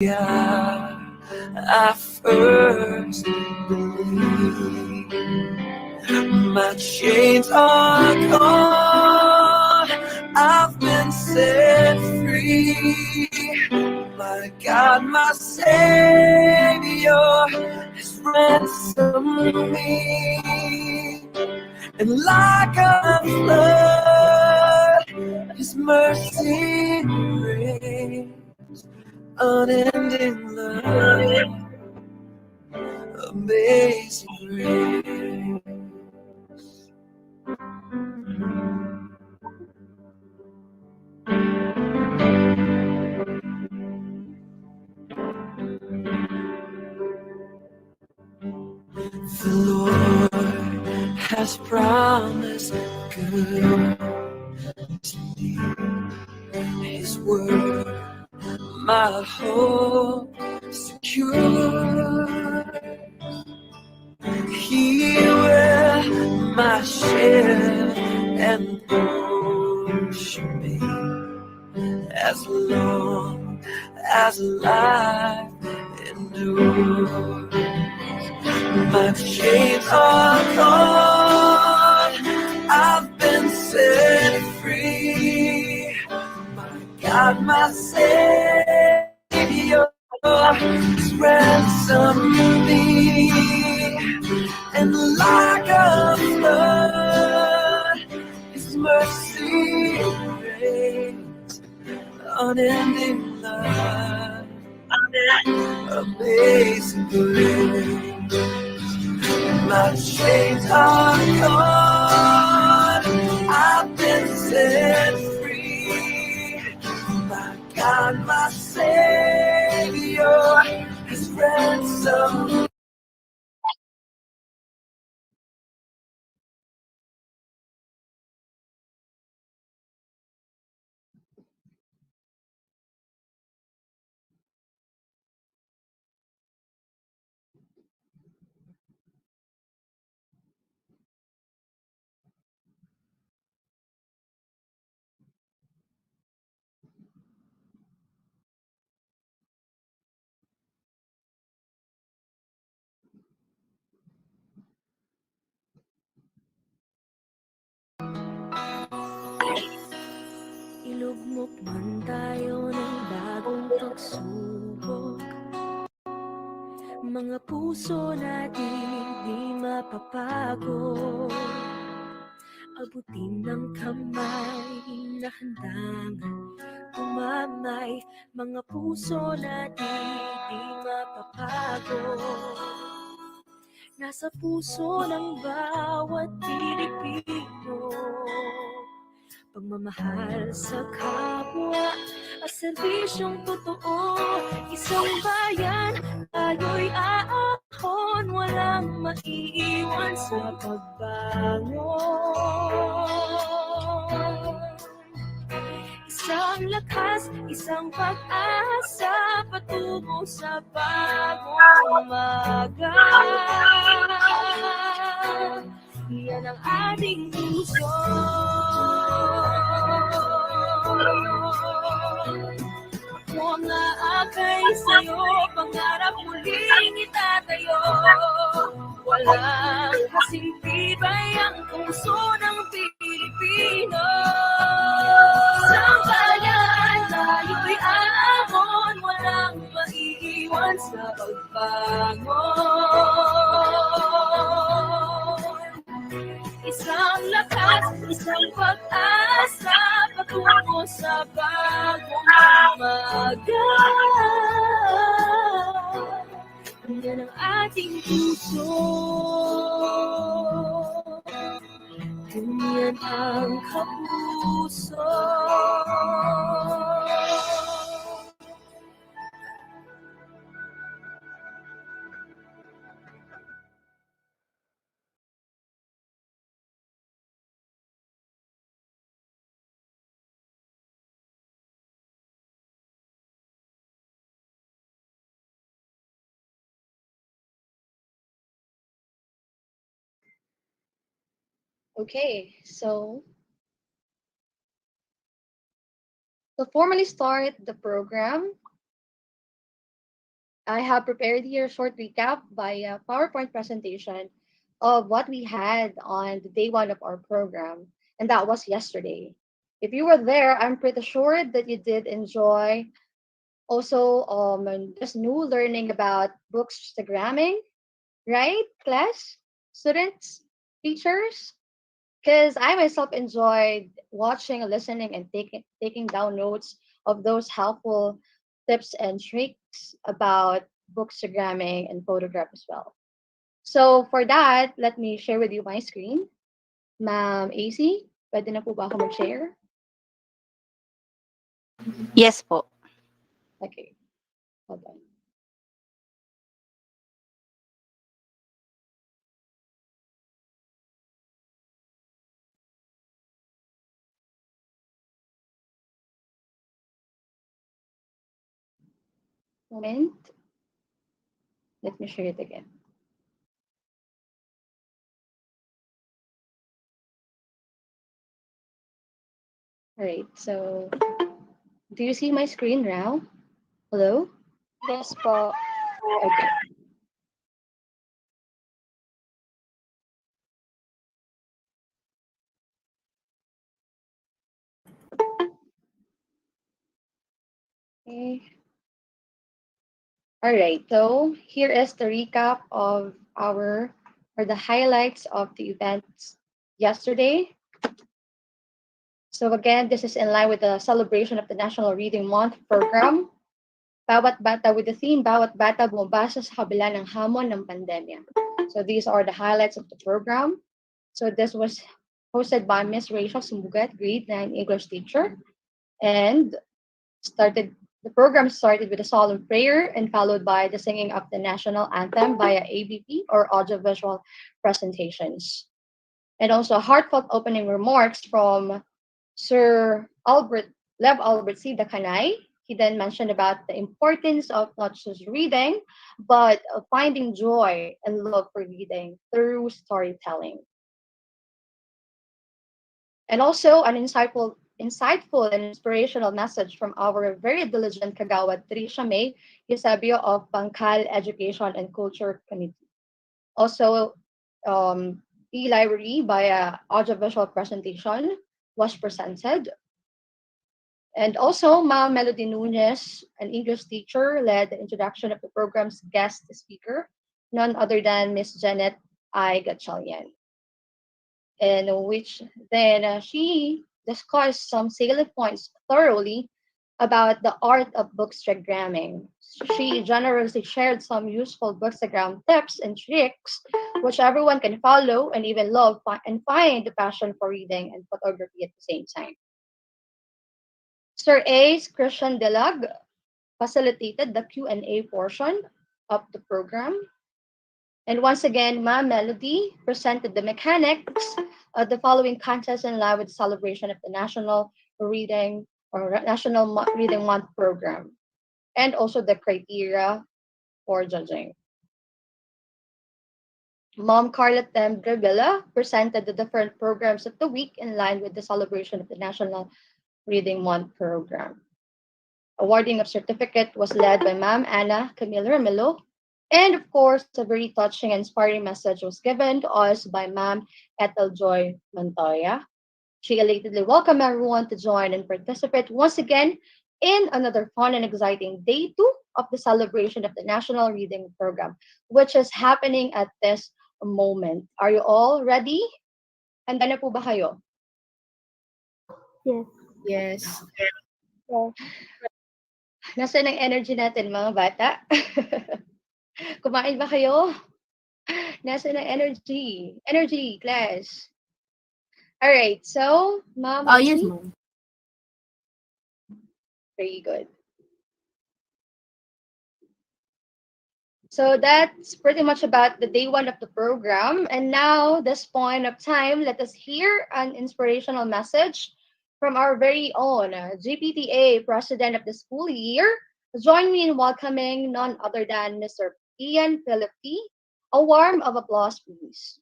I first believed. My chains are gone, I've been set free. My God, my Savior has ransomed me. And like a flood, His mercy reigns, unending love, amazing grace. The Lord has promised good to me. His word, my hope secure. He will my share and portion be, as long as life endures. My chains are gone, I've been set free. My God, my Savior has ransomed me. And like a flood, His mercy reigns, unending love, amazing grace. My chains are gone, I've been set free. My God, my Savior has ransomed. Ilugmok man tayo ng bagong pagsubok, mga puso natin di mapapago. Abutin ng kamay na handang umamay, mga puso natin di mapapago. Nasa puso ng bawat Pilipino, pagmamahal sa kapwa at serbisyong totoo. Isang bayan, tayo'y aahon, walang maiiwan sa pagbangon. Isang lakas, isang pag-asa, patungo sa bagong umaga. Yan ang ating puso. Ako ang aakay sa'yo, pangarap muling itatayo. Walang kasing tibay ang puso ng Pilipino. Isang bayan, tayo'y aahon, walang maiiwan sa pagbangon. Isang lakas, isang pag-asa, patungo sa bagong umaga. Yan ang ating puso. Yan ang kapuso. Okay, so to formally start the program, I have prepared here a short recap by a PowerPoint presentation of what we had on the day one of our program, and that was yesterday. If you were there, I'm pretty sure that you did enjoy also just new learning about bookstagramming, right, class, students, teachers? Because I myself enjoyed watching, listening, and taking down notes of those helpful tips and tricks about bookstagramming and photograph as well. So for that, let me share with you my screen. Ma'am AC, pwede na po ba ako mag-share? Yes po. Okay, hold on. Moment. Let me share it again. All right, so do you see my screen now? Hello? Yes po. Okay. Okay. All right, so here is the recap of our or the highlights of the events yesterday. So again, this is in line with the celebration of the National Reading Month program. Bawat Bata with the theme Bawat Bata Bumabasa sa Kabila ng Hamon ng Pandemiya. So these are the highlights of the program. So this was hosted by Miss Rachel Sumbugat, grade 9 English teacher, and the program started with a solemn prayer and followed by the singing of the national anthem via ABP or audiovisual presentations. And also heartfelt opening remarks from Sir Albert Lev Albert C. Dakanay. He then mentioned about the importance of not just reading, but of finding joy and love for reading through storytelling. And also an insightful and inspirational message from our very diligent Kagawad Trisha May Eusebio of Bangkal Education and Culture Committee. Also, e-library via audiovisual presentation was presented. And also, Ma'am Melody Nunez, an English teacher, led the introduction of the program's guest speaker, none other than Miss Janet I. Gatchalian, in which then she discussed some salient points thoroughly about the art of bookstagramming. She generously shared some useful bookstagram tips and tricks, which everyone can follow and even love and find the passion for reading and photography at the same time. Sir A's Christian Delag facilitated the Q&A portion of the program. And once again, Ma'am Melody presented the mechanics of the following contest in line with the celebration of the National Reading Reading Month program, and also the criteria for judging. Mom Carla M. Kabila presented the different programs of the week in line with the celebration of the National Reading Month program. Awarding of certificate was led by Ma'am Anna Camila Ramilo. And of course, a very touching and inspiring message was given to us by Ma'am Ethel Joy Montoya. She elatedly welcomed everyone to join and participate once again in another fun and exciting day 2 of the celebration of the National Reading Program, which is happening at this moment. Are you all ready? Handa na po ba kayo? Yes. Yes. Yes. Nasaan ang energy natin, mga bata? Kumain ba kayo? Nasaan ang energy? Energy, class. All right, so, Ma'am. Yes, ma'am. Very good. So that's pretty much about the day 1 of the program. And now, this point of time, let us hear an inspirational message from our very own GPTA President of the School Year. Join me in welcoming none other than Mr. Ian Philip T. A warm of applause, please.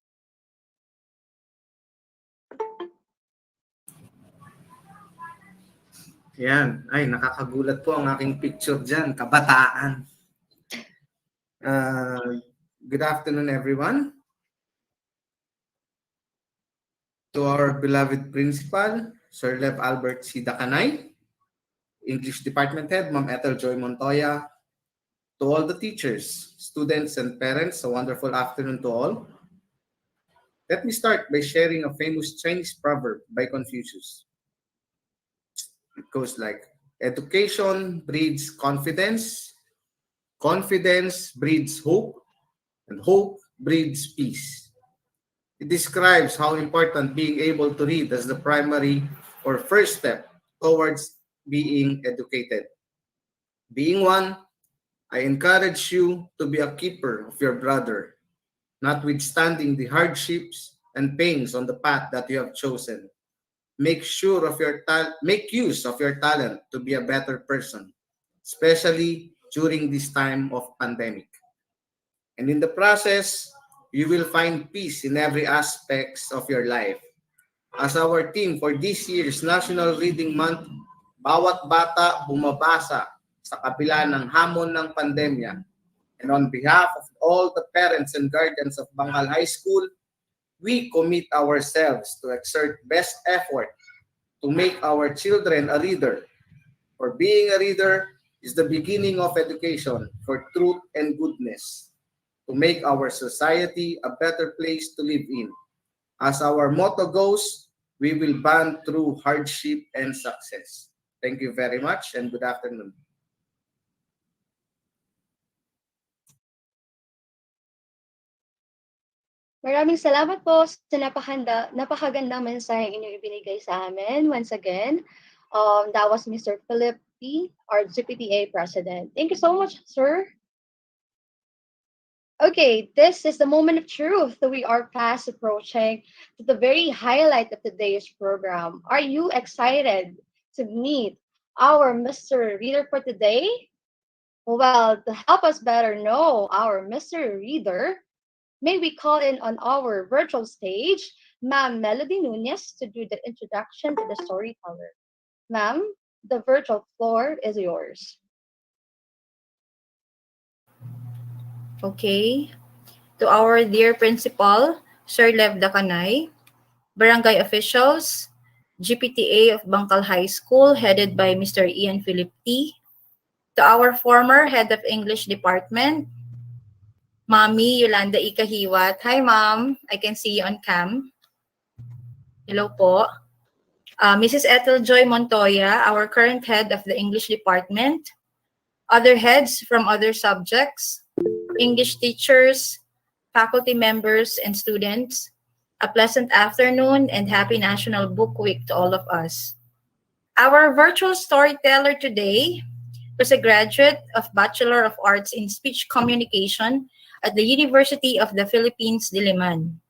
Yan. Ay, nakakagulat po ang aking picture dyan. Kabataan. Uh, Good afternoon, everyone. To our beloved principal, Sir Lev Albert C. Dacanay, English Department Head, Ma'am Ethel Joy Montoya, to all the teachers, students, and parents, a wonderful afternoon to all. Let me start by sharing a famous Chinese proverb by Confucius. It goes like, education breeds confidence, confidence breeds hope, and hope breeds peace. It describes how important being able to read as the primary or first step towards being educated. Being one, I encourage you to be a keeper of your brother, notwithstanding the hardships and pains on the path that you have chosen. Make use of your talent to be a better person, especially during this time of pandemic. And in the process, you will find peace in every aspects of your life. As our theme for this year's National Reading Month, Bawat Bata Bumabasa sa kabila ng hamon ng pandemya. And on behalf of all the parents and guardians of Bangal High School, we commit ourselves to exert best effort to make our children a reader. For being a reader is the beginning of education for truth and goodness, to make our society a better place to live in. As our motto goes, we will band through hardship and success. Thank you very much and good afternoon. Maraming salamat po sa napakagandang mensahe inyong ibinigay sa amin. Once again, that was Mr. Philip P., our GPTA president. Thank you so much, sir. Okay, this is the moment of truth that we are fast approaching to the very highlight of today's program. Are you excited to meet our Mr. Reader for today? Well, to help us better know our Mr. Reader, may we call in on our virtual stage, Ma'am Melody Nunez, to do the introduction to the storyteller. Ma'am, the virtual floor is yours. Okay. To our dear principal, Sir Lev Dacanay, barangay officials, GPTA of Bangkal High School, headed by Mr. Ian Philip T. To our former head of English department, Mami Yolanda Ikahiwat. Hi, Ma'am. I can see you on cam. Hello po. Mrs. Ethel Joy Montoya, our current head of the English department. Other heads from other subjects, English teachers, faculty members, and students. A pleasant afternoon and happy National Book Week to all of us. Our virtual storyteller today was a graduate of Bachelor of Arts in Speech Communication at the University of the Philippines, Diliman.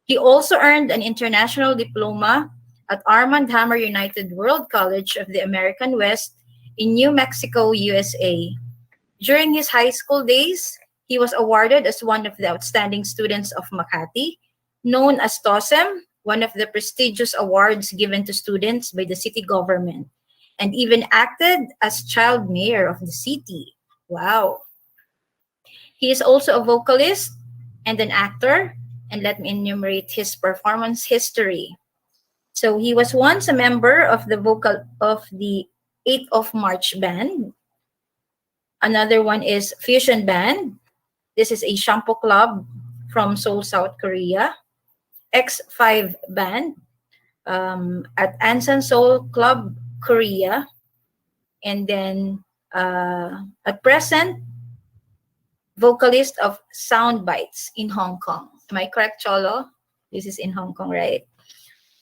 He also earned an international diploma at Armand Hammer United World College of the American West in New Mexico, USA. During his high school days, he was awarded as one of the outstanding students of Makati, known as TOSEM, one of the prestigious awards given to students by the city government, and even acted as child mayor of the city. Wow. He is also a vocalist and an actor, and let me enumerate his performance history. So he was once a member of the 8th of March band. Another one is Fusion Band. This is a shampoo club from Seoul, South Korea. X5 Band at Ansan Seoul Club, Korea. And then at present, vocalist of Sound Bites in Hong Kong. Am I correct, Cholo? This is in Hong Kong, right?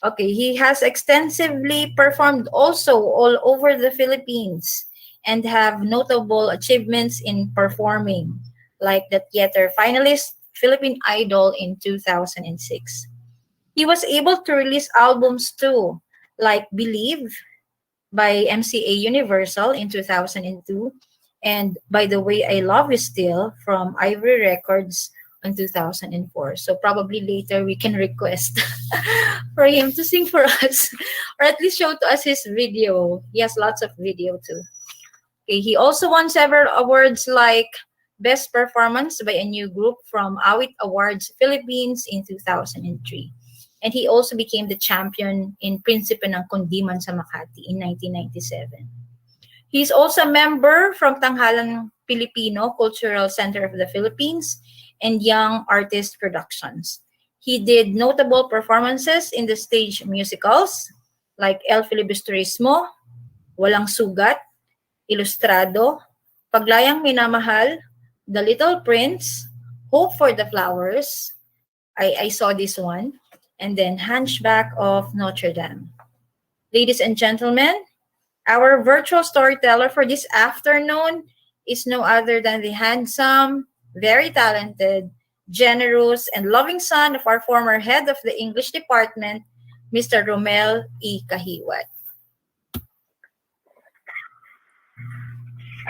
Okay, he has extensively performed also all over the Philippines and have notable achievements in performing, like the theater finalist Philippine Idol in 2006. He was able to release albums too, like Believe by MCA Universal in 2002, and By the Way I Love You Still from Ivory Records in 2004. So probably later we can request for him to sing for us, or at least show to us his video. He has lots of video too. Okay, he also won several awards like Best Performance by a New Group from Awit Awards Philippines in 2003. And he also became the champion in Prinsipe ng Kundiman sa Makati in 1997. He's also a member from Tanghalang Filipino Cultural Center of the Philippines and Young Artist Productions. He did notable performances in the stage musicals like El Filibusterismo, Walang Sugat, Ilustrado, Paglayang Minamahal, The Little Prince, Hope for the Flowers, I saw this one, and then Hunchback of Notre Dame. Ladies and gentlemen, our virtual storyteller for this afternoon is no other than the handsome, very talented, generous, and loving son of our former head of the English department, Mr. Romel E. Kahiwat.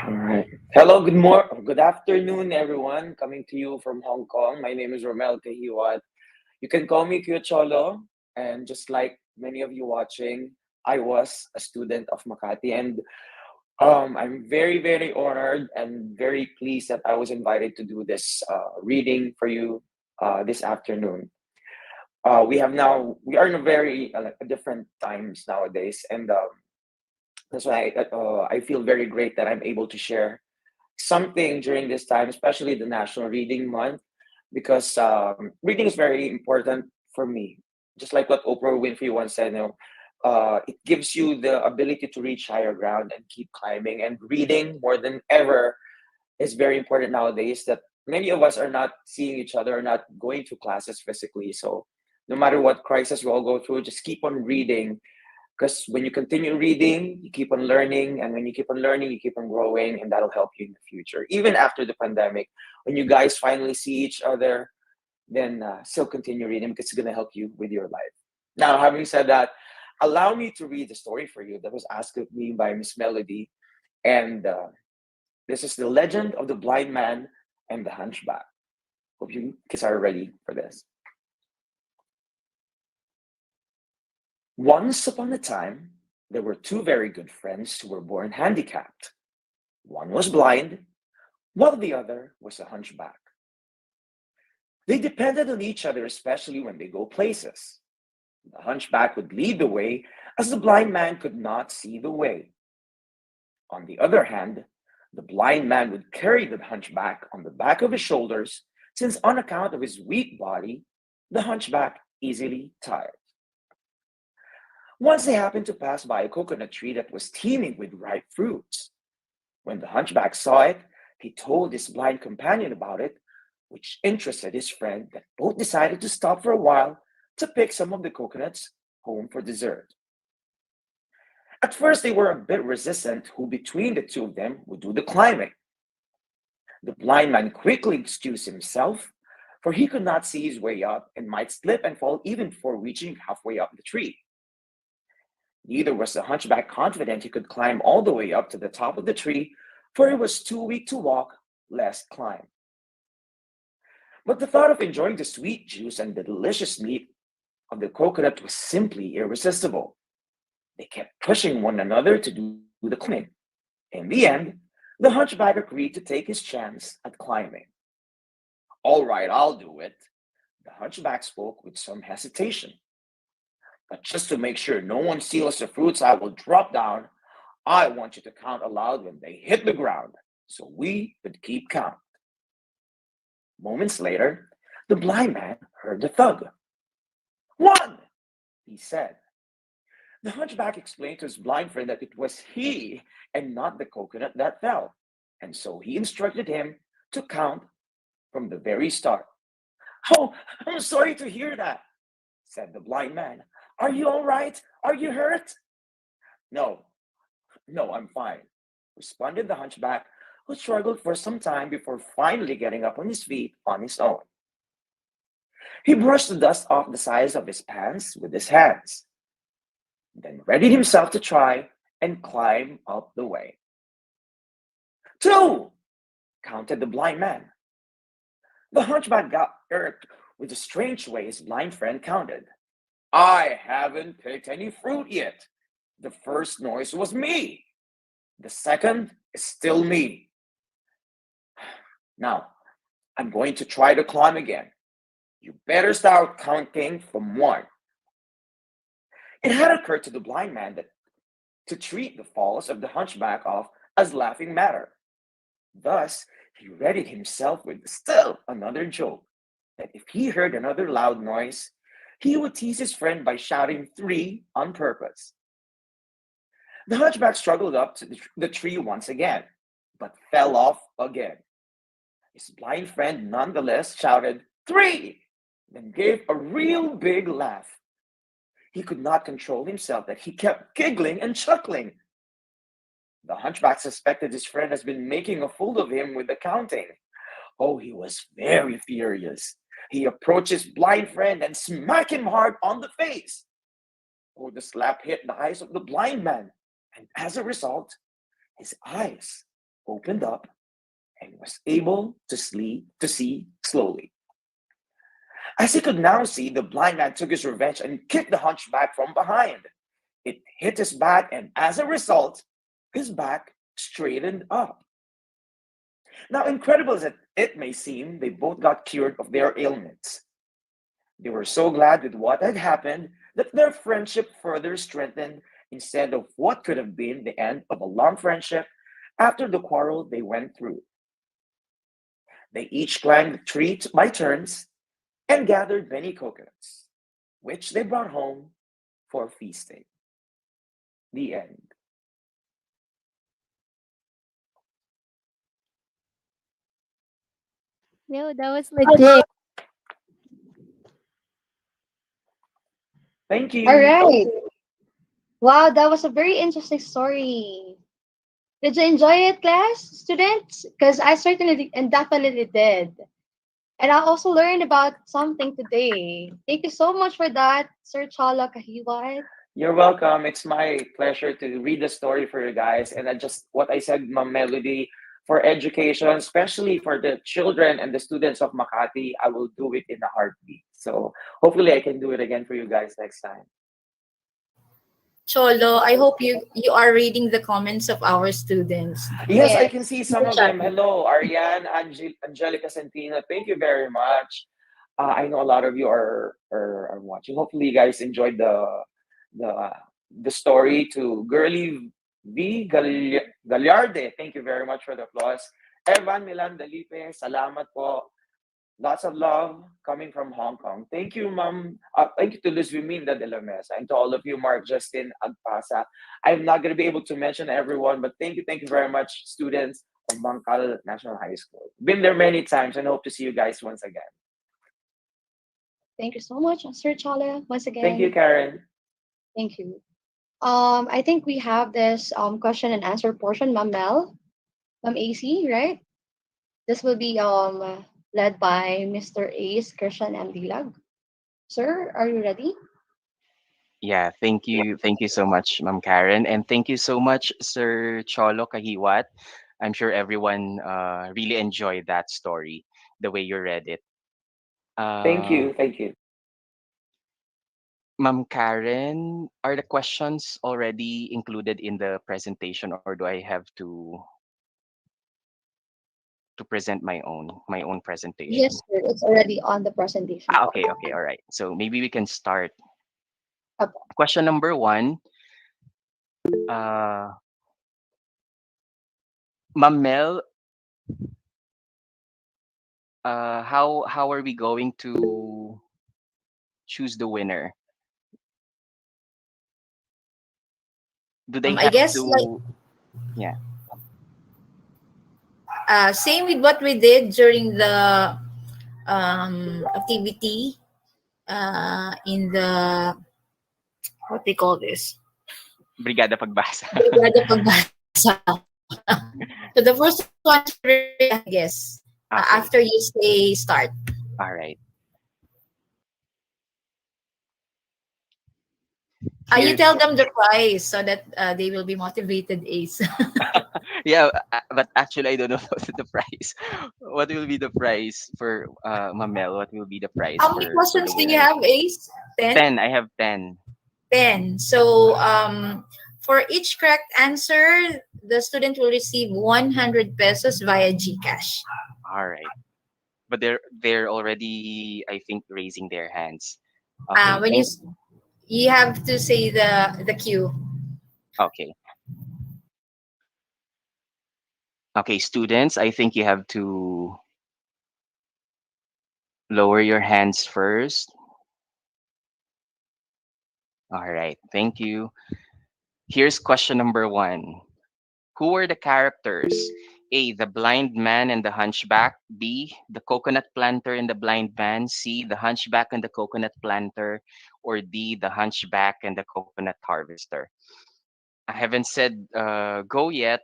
All right. Hello, good afternoon, everyone. Coming to you from Hong Kong. My name is Romel Kahiwat. You can call me Kuya Cholo, and just like many of you watching, I was a student of Makati, and I'm very, very honored and very pleased that I was invited to do this reading for you this afternoon. We are in a very different times nowadays, and that's why I feel very great that I'm able to share something during this time, especially the National Reading Month, because reading is very important for me. Just like what Oprah Winfrey once said, it gives you the ability to reach higher ground and keep climbing. And reading more than ever is very important nowadays. That many of us are not seeing each other, are not going to classes physically. So no matter what crisis we all go through, just keep on reading. Because when you continue reading, you keep on learning, and when you keep on learning, you keep on growing, and that'll help you in the future. Even after the pandemic, when you guys finally see each other, then still continue reading because it's going to help you with your life. Now, having said that, allow me to read the story for you that was asked of me by Miss Melody. And this is The Legend of the Blind Man and the Hunchback. Hope you kids are ready for this. Once upon a time, there were two very good friends who were born handicapped. One was blind, while the other was a hunchback. They depended on each other, especially when they go places. The hunchback would lead the way, as the blind man could not see the way. On the other hand, the blind man would carry the hunchback on the back of his shoulders, since on account of his weak body, the hunchback easily tired. Once they happened to pass by a coconut tree that was teeming with ripe fruits. When the hunchback saw it, he told his blind companion about it, which interested his friend that both decided to stop for a while to pick some of the coconuts home for dessert. At first, they were a bit resistant who between the two of them would do the climbing. The blind man quickly excused himself, for he could not see his way up and might slip and fall even before reaching halfway up the tree. Neither was the hunchback confident he could climb all the way up to the top of the tree, for he was too weak to walk, lest climb. But the thought of enjoying the sweet juice and the delicious meat of the coconut was simply irresistible. They kept pushing one another to do the climbing. In the end, the hunchback agreed to take his chance at climbing. All right, I'll do it, the hunchback spoke with some hesitation. But just to make sure no one steals the fruits I will drop down, I want you to count aloud when they hit the ground, so we could keep count. Moments later, the blind man heard the thud. 1, he said. The hunchback explained to his blind friend that it was he and not the coconut that fell, and so he instructed him to count from the very start. Oh, I'm sorry to hear that, said the blind man. Are you all right? Are you hurt? No, I'm fine, responded the hunchback, who struggled for some time before finally getting up on his feet on his own. He brushed the dust off the sides of his pants with his hands, then readied himself to try and climb up the way. 2, counted the blind man. The hunchback got irked with the strange way his blind friend counted. I haven't picked any fruit yet. The first noise was me. The second is still me. Now, I'm going to try to climb again. You better start counting from 1. It had occurred to the blind man that to treat the falls of the hunchback off as laughing matter. Thus, he readied himself with still another joke, that if he heard another loud noise, he would tease his friend by shouting 3 on purpose. The hunchback struggled up to the tree once again, but fell off again. His blind friend nonetheless shouted 3, then gave a real big laugh. He could not control himself that he kept giggling and chuckling. The hunchback suspected his friend has been making a fool of him with the counting. Oh, he was very furious. He approached his blind friend and smacked him hard on the face. Oh, the slap hit the eyes of the blind man, and as a result, his eyes opened up and was able to see slowly. As he could now see, the blind man took his revenge and kicked the hunchback from behind. It hit his back, and as a result, his back straightened up. Now, incredible as it may seem, they both got cured of their ailments. They were so glad with what had happened that their friendship further strengthened instead of what could have been the end of a long friendship after the quarrel they went through. They each climbed the tree by turns and gathered many coconuts, which they brought home for feasting. The end. No, that was legit. Thank you. All right. Wow, that was a very interesting story. Did you enjoy it, class, students? Because I certainly and definitely did. And I also learned about something today. Thank you so much for that, Sir Chala Kahiwat. You're welcome. It's my pleasure to read the story for you guys. And I just, what I said, Ma'am Melody, for education, especially for the children and the students of Makati, I will do it in a heartbeat. So hopefully I can do it again for you guys next time. Cholo, I hope you are reading the comments of our students. Yes, I Yes. can see some of them. Hello, Ariane, Angelica Centino. Thank you very much. I know a lot of you are watching. Hopefully, you guys enjoyed the the story to Girly V Gagliarde. Thank you very much for the applause. Evan Milan Dalipe, salamat po. Lots of love coming from Hong Kong. Thank you, Ma'am. Thank you to Liz Viminda de la Mesa and to all of you, Mark, Justin, Agpasa. I'm not going to be able to mention everyone, but thank you very much, students of Bangkal National High School. Been there many times and hope to see you guys once again. Thank you so much, Sir Chala, once again. Thank you, Karen. Thank you. I think we have this question and answer portion, Ma'am Mel, Ma'am AC, right? This will be led by Mr. Ace Christian and Dilag. Sir, are you ready? Yeah, thank you. Thank you so much, Ma'am Karen. And thank you so much, Sir Cholo Kahiwat. I'm sure everyone really enjoyed that story, the way you read it. Thank you. Thank you. Ma'am Karen, are the questions already included in the presentation, or do I have to present my own presentation? Yes, sir. It's already on the presentation. Okay, all right. So maybe we can start. Okay. Question number 1. Uh, Ma'am Mel, how are we going to choose the winner? Do they I have guess to? Yeah. same with what we did during the activity in the what they call this Brigada Pagbasa. Brigada Pagbasa. So the first one is I guess Okay. after you say start. All right. You Here's- tell them the price so that they will be motivated, Ace. yeah, but actually I don't know what's the price. What will be the price for Mamel? What will be the price How many for questions the do you winner? have, Ace? 10? 10. I have 10. 10. So for each correct answer, the student will receive 100 pesos via GCash. All right. But they're already, I think, raising their hands. Okay. When Thank. you have to say the cue. Okay. Okay, students, I think you have to lower your hands first. All right. Thank you. Here's question number one. Who were the characters? A. The blind man and the hunchback. B. The coconut planter and the blind man. C. The hunchback and the coconut planter. Or D. The hunchback and the coconut harvester. I haven't said go yet.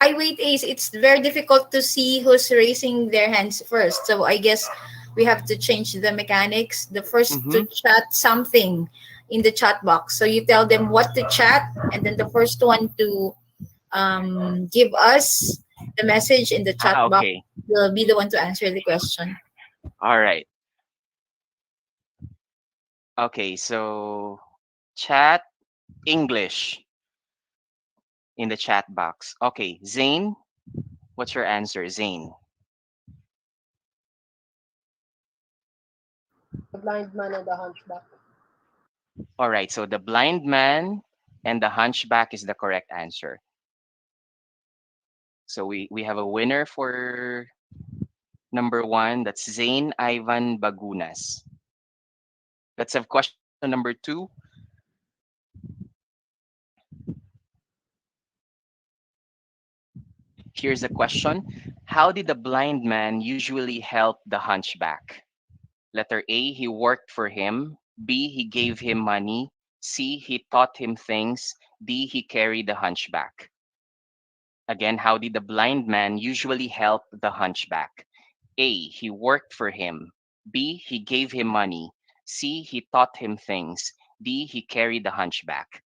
I wait, Ace. It's very difficult to see who's raising their hands first. So I guess we have to change the mechanics. The first Mm-hmm. to chat something in the chat box. So you tell them what to chat, and then the first one to give us the message in the chat box Okay. will be the one to answer the question. All right. Okay. So chat English in the chat box. Okay. Zane, what's your answer? Zane. The blind man and the hunchback. All right. So the blind man and the hunchback is the correct answer. So we have a winner for number one. That's Zane Ivan Bagunas. Let's have question number two. Here's a question. How did the blind man usually help the hunchback? Letter A, he worked for him. B, he gave him money. C, he taught him things. D, he carried the hunchback. Again, how did the blind man usually help the hunchback? A, he worked for him. B, he gave him money. C, he taught him things. D, he carried the hunchback.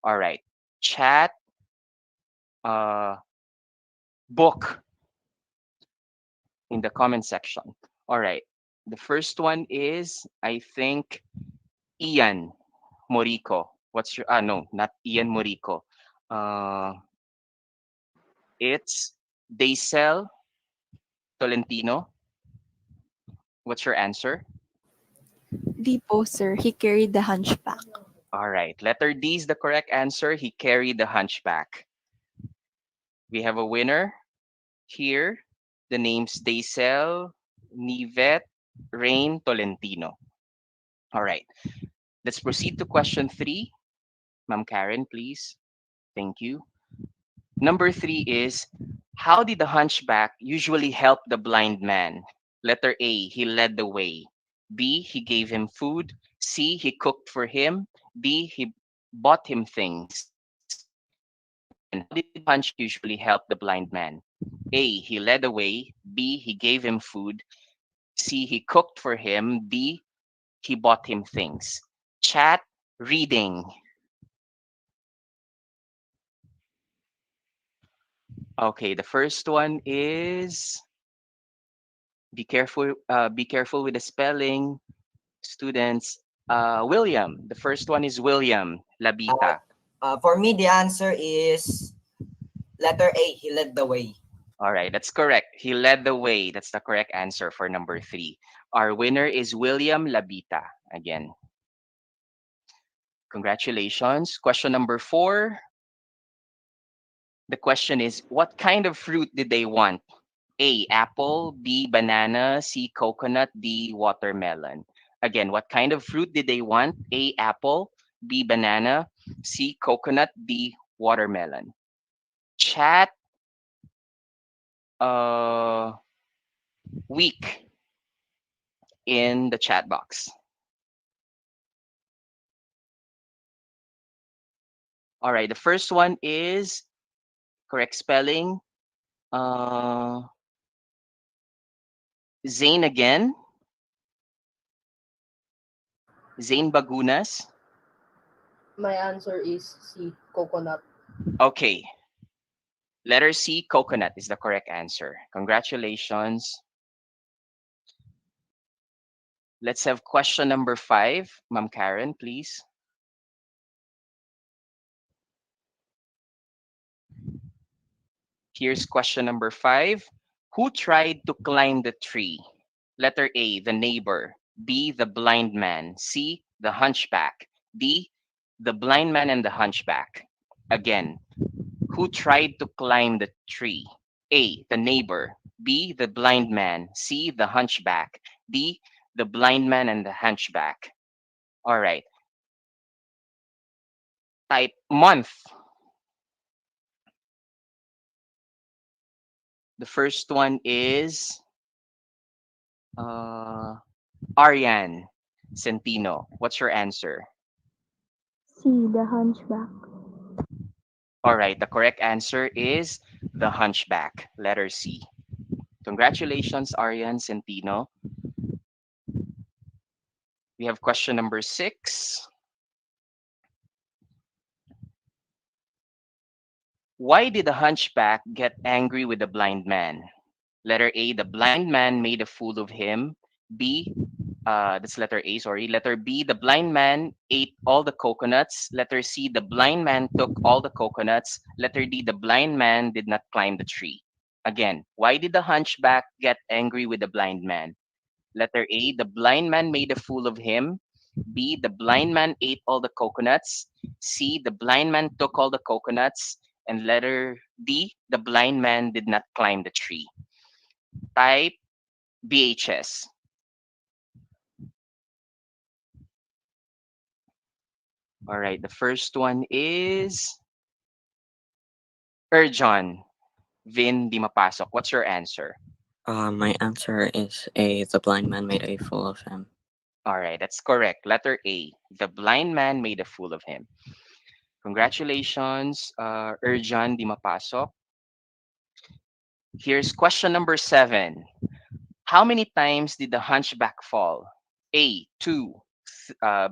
All right. Chat, uh, book in the comment section. All right. The first one is, I think, Ian Morico. What's your, no, not Ian Morico. Uh, it's Daisel Tolentino. What's your answer? The poster, he carried the hunchback. All right. Letter D is the correct answer. He carried the hunchback. We have a winner here. The name's Daisel Nivet Rain Tolentino. All right. Let's proceed to question three. Ma'am Karen, please. Thank you. Number three is, how did the hunchback usually help the blind man? Letter A, he led the way. B, he gave him food. C, he cooked for him. D, he bought him things. Again, how did the hunchback usually help the blind man? A, he led the way. B, he gave him food. C, he cooked for him. D, he bought him things. Chat, reading. Okay, the first one is, be careful with the spelling, students. William, the first one is William Uh, Labita. for me, the answer is letter A. He led the way. All right, that's correct. He led the way. That's the correct answer for number three. Our winner is William Labita. Again, congratulations. Question number four. The question is, what kind of fruit did they want? A, apple. B, banana. C, coconut. D, watermelon. Again, what kind of fruit did they want? A, apple. B, banana. C, coconut. D, watermelon. Chat, uh, week in the chat box. All right, the first one is correct spelling. Uh, Zane again. Zane Bagunas. My answer is C, coconut. Okay, letter C, coconut is the correct answer. Congratulations. Let's have question number five. Ma'am Karen, please. Here's question number five. Who tried to climb the tree? Letter A, the neighbor. B, the blind man. C, the hunchback. D, the blind man and the hunchback. Again, who tried to climb the tree? A, the neighbor. B, the blind man. C, the hunchback. D, the blind man and the hunchback. All right. Type month. The first one is Ariane Centino. What's your answer? C. The Hunchback. All right, the correct answer is the hunchback, letter C. Congratulations, Ariane Centino. We have question number 6. Why did the hunchback get angry with the blind man? Letter A, the blind man made a fool of him. B, that's letter A, sorry. Letter B, the blind man ate all the coconuts. Letter C, the blind man took all the coconuts. Letter D, the blind man did not climb the tree. Again, why did the hunchback get angry with the blind man? Letter A, the blind man made a fool of him. B, the blind man ate all the coconuts. C, the blind man took all the coconuts. And letter D, the blind man did not climb the tree. Type BHS. All right, the first one is Erjon Vin Di Mapasok. What's your answer? My answer is A. The blind man made a fool of him. All right, that's correct. Letter A. The blind man made a fool of him. Congratulations, Erjan Di Mapasok. Here's question number 7. How many times did the hunchback fall? A, 2,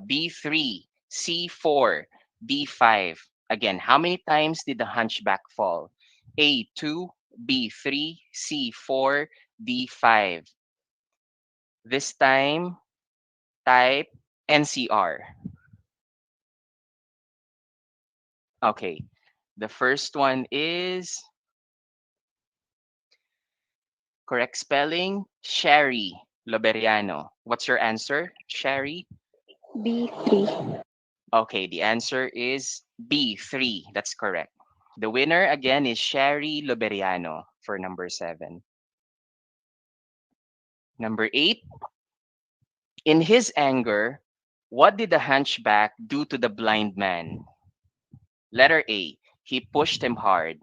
B, 3, C, 4, D, 5. Again, how many times did the hunchback fall? A, 2, B, 3, C, 4, D, 5. This time, type NCR. Okay, the first one is correct spelling, Sherry Loberiano. What's your answer, Sherry? B3. Okay, the answer is B3. That's correct. The winner again is Sherry Loberiano for number 7. Number 8, in his anger, what did the hunchback do to the blind man? Letter A, he pushed him hard.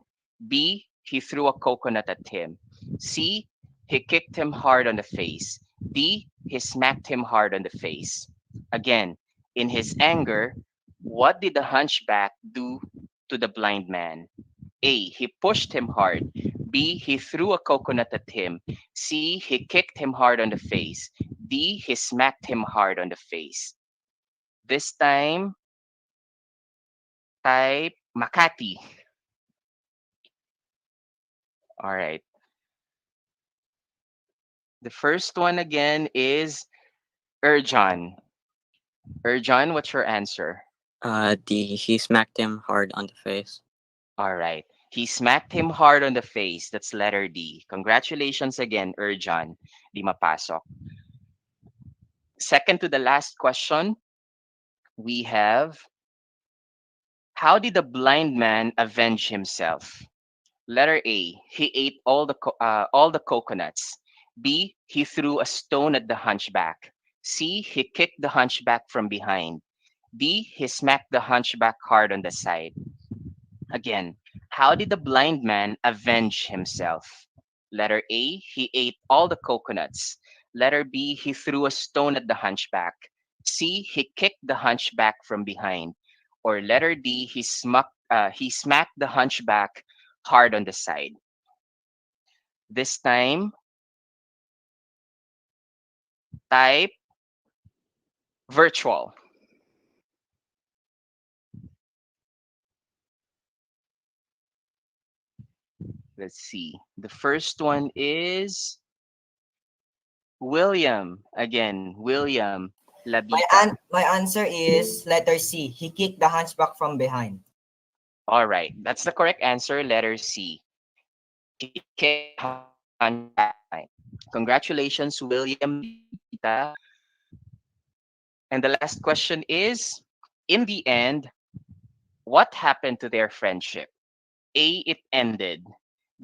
B, he threw a coconut at him. C, he kicked him hard on the face. D, he smacked him hard on the face. Again, in his anger, what did the hunchback do to the blind man? A, he pushed him hard. B, he threw a coconut at him. C, he kicked him hard on the face. D, he smacked him hard on the face. This time, type Makati. All right. The first one again is Erjan. Erjan, what's your answer? D. He smacked him hard on the face. All right. He smacked him hard on the face. That's letter D. Congratulations again, Erjan. Di mapasok. Second to the last question, we have, how did the blind man avenge himself? Letter A, he ate all the coconuts. B, he threw a stone at the hunchback. C, he kicked the hunchback from behind. D, he smacked the hunchback hard on the side. Again, how did the blind man avenge himself? Letter A, he ate all the coconuts. Letter B, he threw a stone at the hunchback. C, he kicked the hunchback from behind. Or letter D, he smacked the hunchback hard on the side. This time, type virtual. Let's see. The first one is William. Again, William Labita. My answer is letter C. He kicked the hunchback from behind. All right. That's the correct answer, letter C. He kicked Hunchback. Congratulations, William Bita. And the last question is, in the end, what happened to their friendship? A, it ended.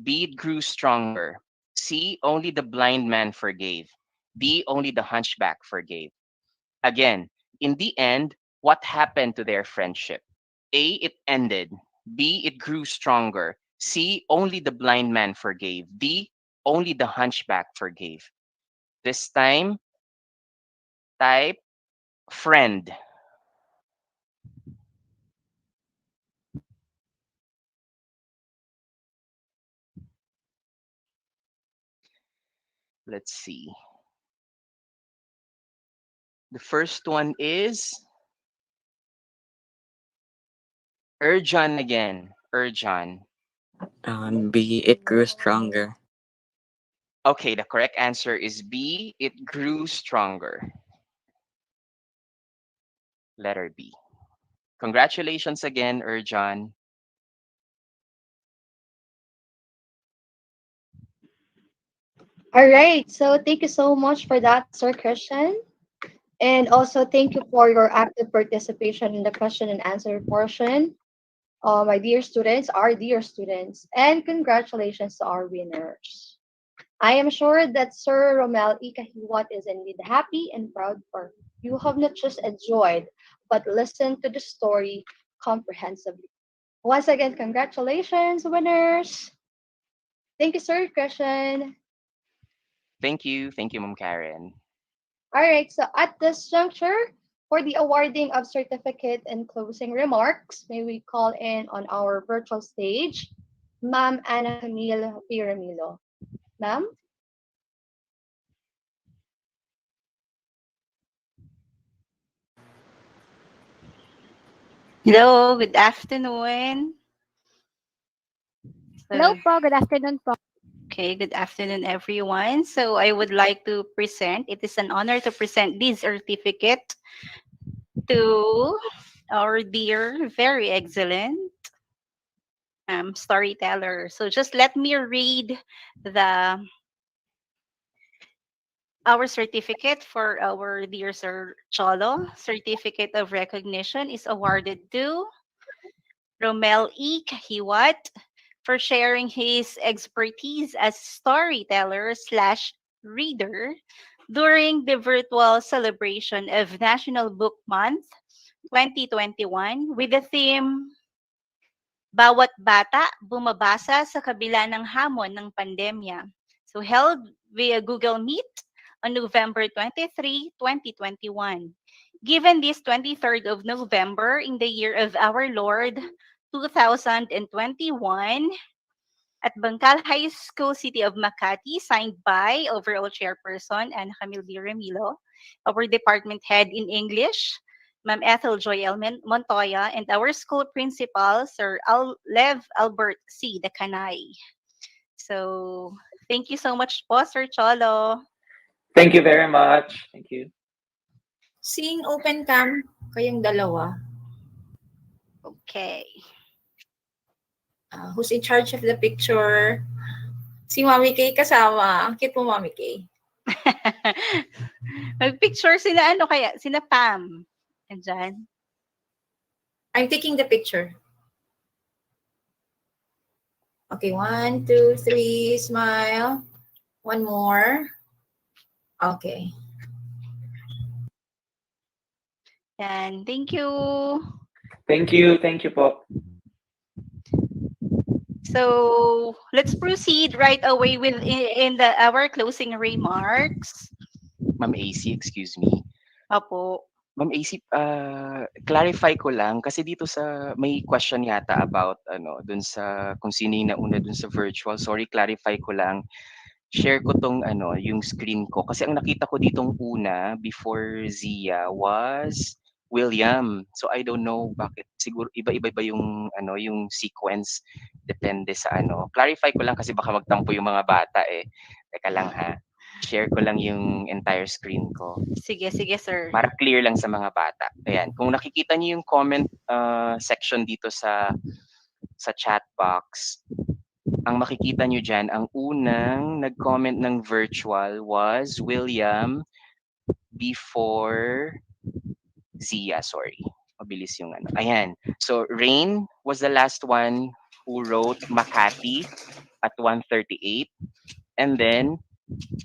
B, it grew stronger. C, only the blind man forgave. D, only the hunchback forgave. Again, in the end, what happened to their friendship? A, it ended. B, it grew stronger. C, only the blind man forgave. D, only the hunchback forgave. This time, type friend. Let's see. The first one is Urjan again. Urjan. B. It grew stronger. Okay, the correct answer is B. It grew stronger. Letter B. Congratulations again, Urjan. All right. So thank you so much for that, Sir Christian. And also thank you for your active participation in the question and answer portion. My dear students, our dear students, and congratulations to our winners. I am sure that Sir Romel Ikahiwat is indeed happy and proud for you have not just enjoyed, but listened to the story comprehensively. Once again, congratulations, winners. Thank you, Sir Christian. Thank you. Thank you, Ma'am Karen. All right, so at this juncture, for the awarding of certificate and closing remarks, may we call in on our virtual stage, Ma'am Ana Camille Piramilo. Ma'am? Hello, good afternoon. Hello So, po, good afternoon po. okay, good afternoon, everyone. So, I would like to present, it is an honor to present this certificate to our dear, very excellent storyteller. So, just let me read the our certificate for our dear Sir Cholo. Certificate of recognition is awarded to Romel E. Kahiwat for sharing his expertise as storyteller slash reader during the virtual celebration of National Book Month 2021 with the theme Bawat Bata, Bumabasa sa Kabila ng Hamon ng Pandemiya. So held via Google Meet on November 23, 2021. Given this 23rd of November in the year of our Lord 2021 at Bangkal High School, City of Makati, signed by overall chairperson and Camille D. Remilo, our department head in English, Ma'am Ethel Joy L. Montoya, and our school principal, Sir Lev Albert C. Decanay. So, thank you so much po, Sir Cholo. Thank you very much. Thank you. Seeing open cam, kayong dalawa. Okay. Who's in charge of the picture? Si Mami Kay kasama. Ang cute mo, Mami Kay. Mag-picture sina ano kaya? Sina Pam. Andyan. I'm taking the picture. Okay, 1, 2, 3, smile. One more. Okay. Yan. Thank you. Thank you. Thank you po. So, let's proceed right away with in our closing remarks. Ma'am AC, excuse me. Apo. Ma'am AC, clarify ko lang kasi dito sa may question yata about dun sa kung sino yung nauna dun sa virtual. Sorry, clarify ko lang. Share ko tong yung screen ko kasi ang nakita ko ditong una before Zia was William. So I don't know bakit siguro iba-iba ba yung yung sequence depende sa Clarify ko lang kasi baka magtampo yung mga bata eh. Teka lang ha. Share ko lang yung entire screen ko. Sige, sir. Para clear lang sa mga bata. Ayan, kung nakikita niyo yung comment section dito sa chat box, ang makikita nyo dyan, ang unang nag-comment ng virtual was William before Zia, sorry. Mabilis yung ano. Ayan. So, Rain was the last one who wrote Makati at 1:38. And then,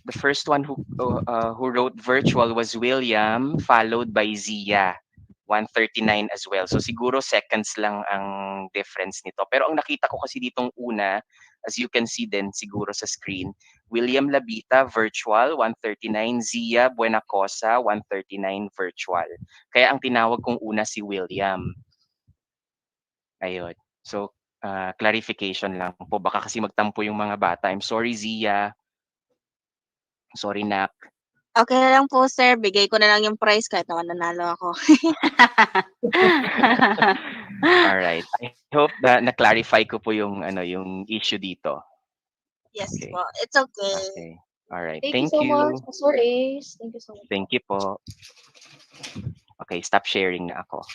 the first one who wrote virtual was William, followed by Zia, 1:39 as well. So siguro seconds lang ang difference nito. Pero ang nakita ko kasi ditong una, as you can see din siguro sa screen, William Labita virtual 1:39, Zia Buenacosa 1:39 virtual. Kaya ang tinawag kong una si William. Ayun. So clarification lang po. Baka kasi magtampo yung mga bata. I'm sorry, Zia. Sorry, Nak. Okay na lang po, sir. Bigay ko na lang yung prize kahit naman nanalo ako. All right. I hope na na-clarify ko po yung ano yung issue dito. Yes Okay. po. It's okay. Okay. All right. Thank you Thank so much, you. Pastor Ace. Thank you so much. Thank you po. Okay, stop sharing na ako.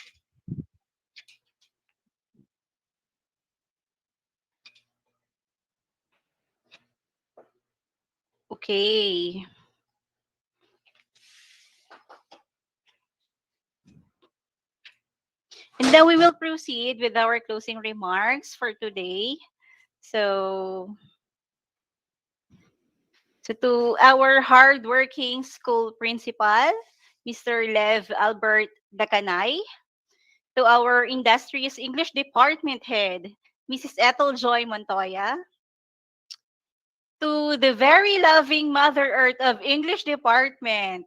Okay. And then we will proceed with our closing remarks for today. So, to our hardworking school principal, Mr. Lev Albert Dacanay, to our industrious English department head, Mrs. Ethel Joy Montoya, to the very loving Mother Earth of English department,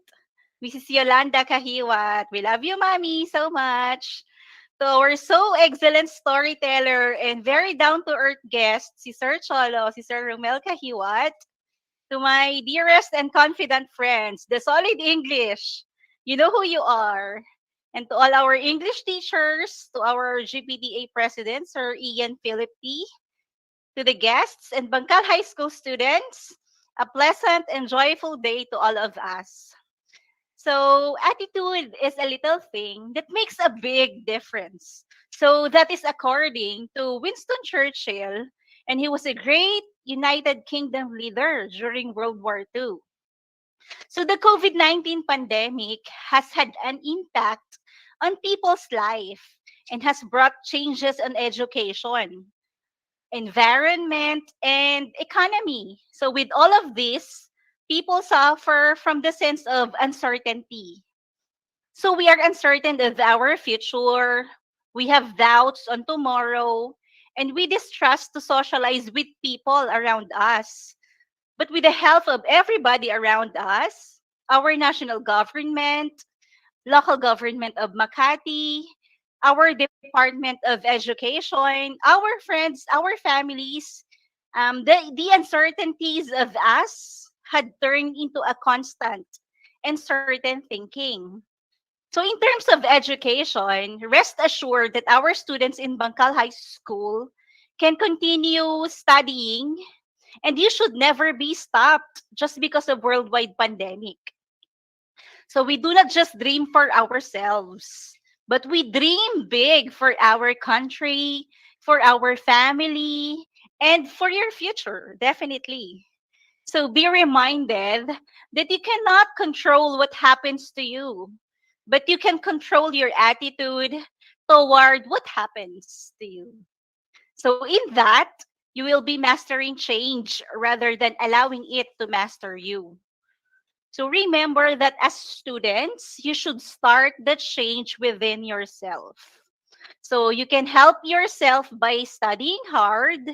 Mrs. Yolanda Kahiwat. We love you, Mommy, so much. To our so excellent storyteller and very down-to-earth guest, si Sir Cholo, si Sir Romel Kahiwat. To my dearest and confident friends, the solid English, you know who you are. And to all our English teachers, to our GPDA president, Sir Ian Philip T., to the guests and Bangkal High School students, a pleasant and joyful day to all of us. So, attitude is a little thing that makes a big difference. So, that is according to Winston Churchill, and he was a great United Kingdom leader during World War II. So, the COVID-19 pandemic has had an impact on people's life and has brought changes on education, environment, and economy. So, with all of this, people suffer from the sense of uncertainty. So, we are uncertain of our future, we have doubts on tomorrow, and we distrust to socialize with people around us. But with the help of everybody around us, our national government, local government of Makati, our Department of Education, our friends, our families, the uncertainties of us had turned into a constant and certain thinking. So in terms of education, rest assured that our students in Bangkal High School can continue studying, and you should never be stopped just because of worldwide pandemic. So we do not just dream for ourselves, but we dream big for our country, for our family, and for your future, definitely. So be reminded that you cannot control what happens to you, but you can control your attitude toward what happens to you. So in that, you will be mastering change rather than allowing it to master you. So remember that as students, you should start the change within yourself. So you can help yourself by studying hard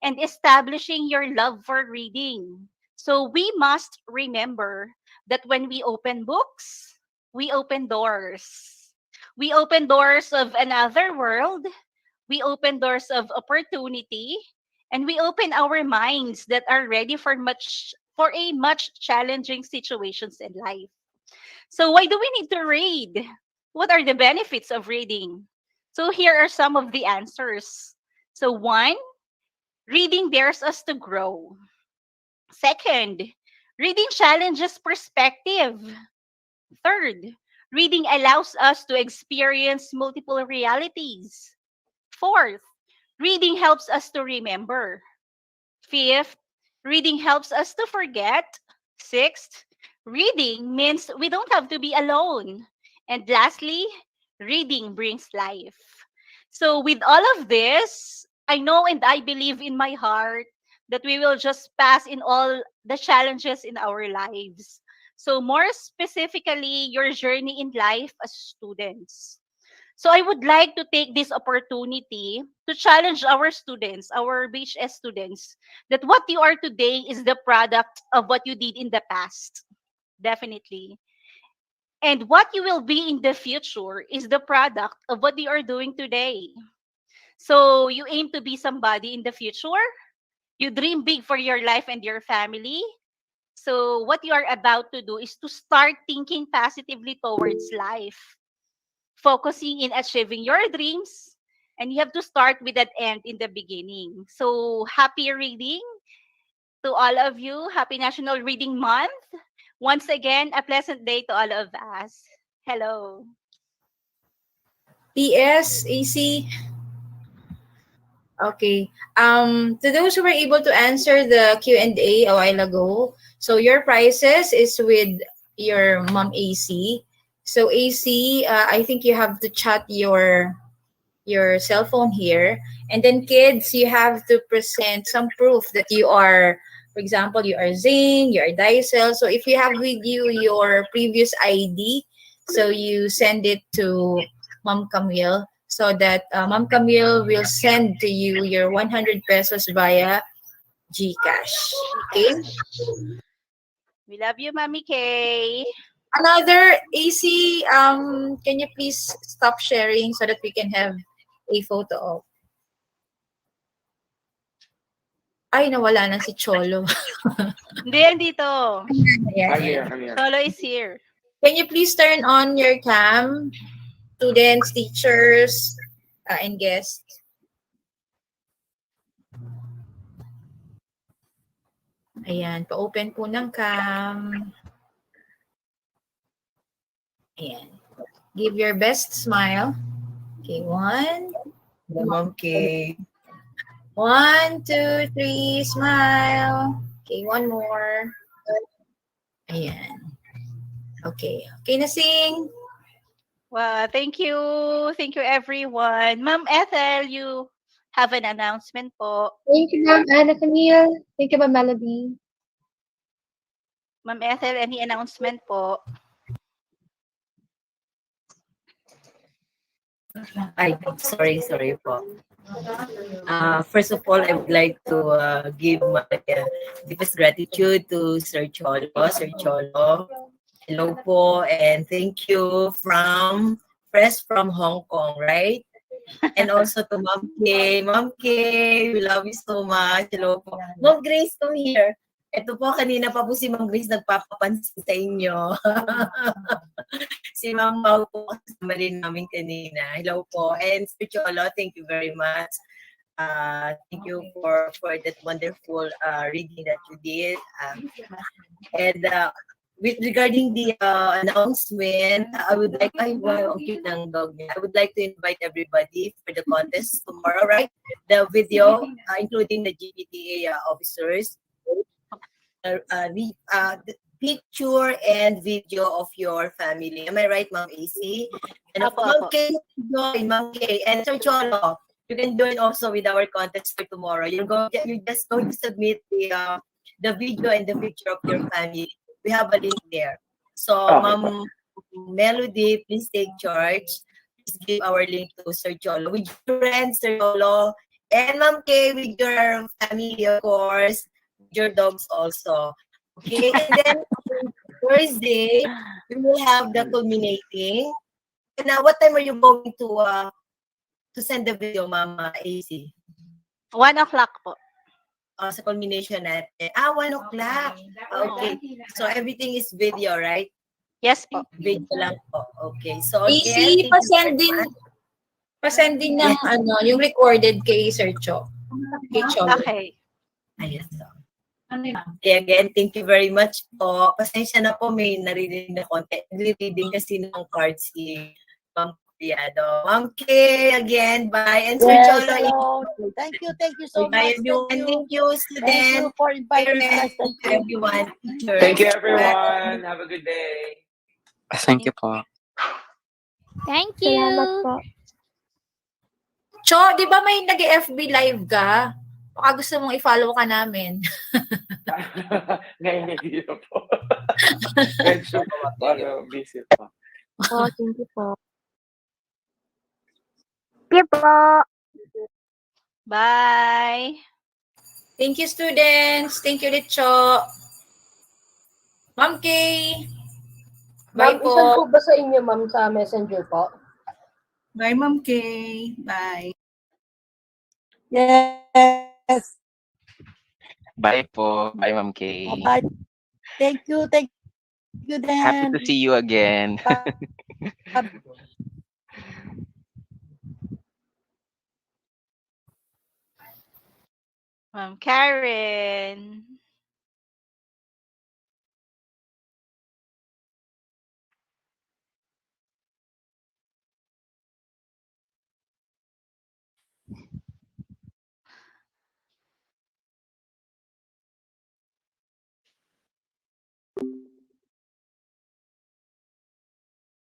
and establishing your love for reading. So we must remember that when we open books, we open doors. We open doors of another world. We open doors of opportunity, and we open our minds that are ready for a much challenging situations in life. So why do we need to read? What are the benefits of reading? So here are some of the answers. So one, reading dares us to grow. Second, reading challenges perspective. Third, reading allows us to experience multiple realities. Fourth, reading helps us to remember. Fifth, reading helps us to forget. Sixth, reading means we don't have to be alone. And lastly, reading brings life. So, with all of this, I know and I believe in my heart that we will just pass in all the challenges in our lives. So, more specifically, your journey in life as students. So I would like to take this opportunity to challenge our students, our BHS students, that what you are today is the product of what you did in the past. Definitely. And what you will be in the future is the product of what you are doing today. So you aim to be somebody in the future. You dream big for your life and your family. So what you are about to do is to start thinking positively towards life, focusing in achieving your dreams, and you have to start with that end in the beginning. So happy reading to all of you. Happy National Reading Month. Once again, a pleasant day to all of us. Hello. PS, AC. Okay. To those who were able to answer the Q&A a while ago, so your prizes is with your mom AC. So AC, I think you have to chat your cell phone here, and then kids, you have to present some proof that you are, for example, you are Zane, you are Dicel. So if you have with you your previous ID, so you send it to Mom Camille, so that Mom Camille will send to you your 100 pesos via GCash. Okay. We love you, Mommy K. Another AC, can you please stop sharing so that we can have a photo of. Ay, nawala na si Cholo. Hindi, yan dito. Yes, I'm here. yes. I'm here. Cholo is here. Can you please turn on your cam, students, teachers, and guests? Ayan, pa-open po ng cam. Ayan. Give your best smile. Okay, one. Okay. 1, 2, 3, smile. Okay, one more. Ayan. Okay. Okay na, sing. Well, thank you. Thank you, everyone. Ma'am Ethel, you have an announcement po. Thank you, Ma'am Anna Camille. Thank you, Ma'am Melody. Ma'am Ethel, any announcement po? Ay, sorry po. First of all, I would like to give my deepest gratitude to Sir Cholo. Sir Cholo, hello po, and thank you fresh from Hong Kong, right? And also to Ma'am Kay. Ma'am Kay, we love you so much. Hello po. Ma'am Grace, come here. Ito po, kanina pa po si Ma'am Grace nagpapapansin sa inyo. Si Ma'am Mau po kasama rin namin kanina. Hello po. And Sir Cholo, thank you very much. Thank you for that wonderful reading that you did. And with regarding the announcement, I would like, wow, ang cute ng dog niya. I would like to invite everybody for the contest tomorrow, right? The video, including the GPTA officers, the picture and video of your family. Am I right, Ma'am AC? And Ma'am Kay, join, Ma'am Kay, and Sir Cholo, you can join also with our contest for tomorrow. You're just going to submit the video and the picture of your family. We have a link there. So, Ma'am Melody, please take charge. Please give our link to Sir Cholo with your friends, Sir Cholo, and Ma'am Kay with your family, of course, with your dogs also. Okay, and then Thursday, we will have the culminating. And now, what time are you going to send the video, Mama AC? 1 o'clock po. Sa culmination natin. 1 o'clock. Okay. So, everything is video, right? Yes po. Video lang po. Okay. So, AC, pasend din ng yung recorded kay Sir Cho. Kay Cholo. Okay. Ayun. Okay, again, thank you very much po. Pasensya na po, may narinig na konti. Reading kasi ng card si Ma'am Yeah, no. Ma'am Kay, again, bye. And Sir Yes, Cholo, hello. Thank you so bye much. everyone. Thank you, Thank you student, for inviting us. parents, Thank to you. everyone, teachers. Thank you, Bye. everyone. Have a good day. Thank you po. Thank Salamat you. po. Cho, di ba may nag-FB live ka? Baka gusto mong i-follow ka namin. Ngayon hindi na po. Medyo busy pa. Po, thank you po. Thank you po. Bye. Thank you, students. Thank you, Licho. Ma'am Kay. Bye Ma'am, isan po. po ba sa inyo, ma'am, sa messenger po? Bye, Ma'am Kay. Bye. Yes. Bye po. Bye, Ma'am Kay. Bye. Thank you. Thank you, Happy to Dan. see you again. Ma'am Karen.